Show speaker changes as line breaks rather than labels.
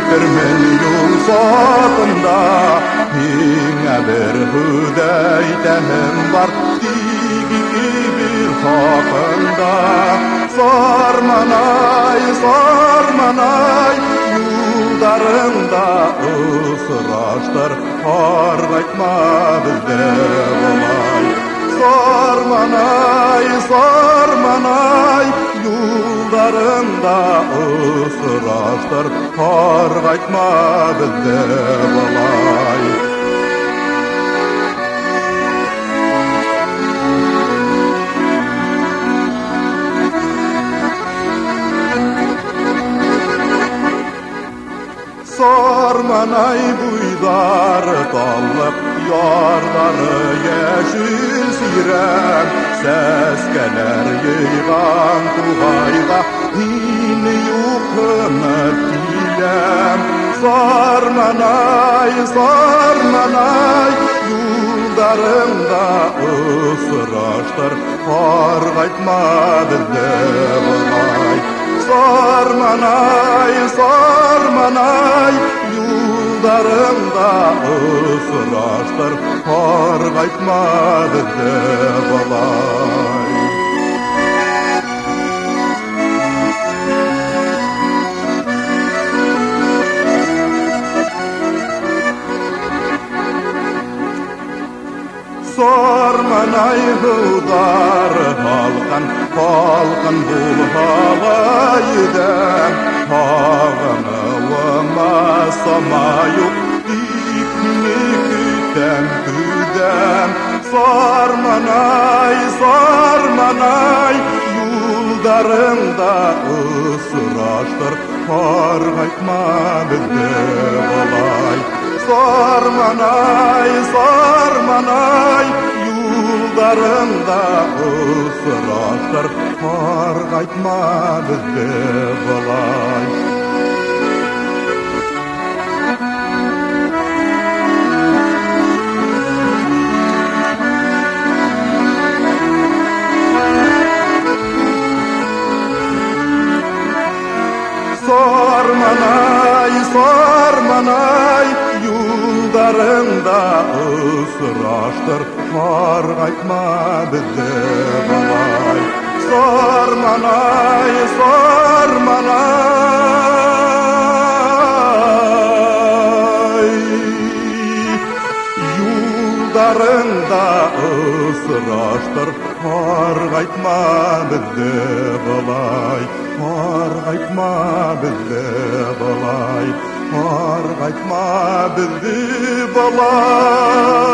өткермен юл сотында миңа бір хүдәй тәнім бар тиги бір хақында сарманай юлдарыңда ұсыраштар қарғайтма бізді болай сарманай юлдарыңда ұсыраштар қарғайтма бізді болай Sarmanay buydары таллық, ярдары яшіл сирен, сәскәләр йыйған туғайға, мені юқынып килем. Sarmanay, юлдарыңда ұсыраштар, қарғайтма бізді болай. Sarmanay, юлдарыңда ұсыраштар, қарғайтма бізді болай. Sarmanay hıldары халқын бұл халайден Ағынылыма самайық икні күтем күдем Sarmanay, юлдарыңда ұсыраштар қарғайтма бізді болай Sarmanay, юлдарыңда ұсыраштар қарғайтма бізді болай Sarmanay, юлдарыңда ұсыраштар қарғайтма бізді болай Sarmanay, юлдарыңда ұсыраштар қарғайтма бізді болай Қарғайтма бізді болай Қарғайтма бізді болай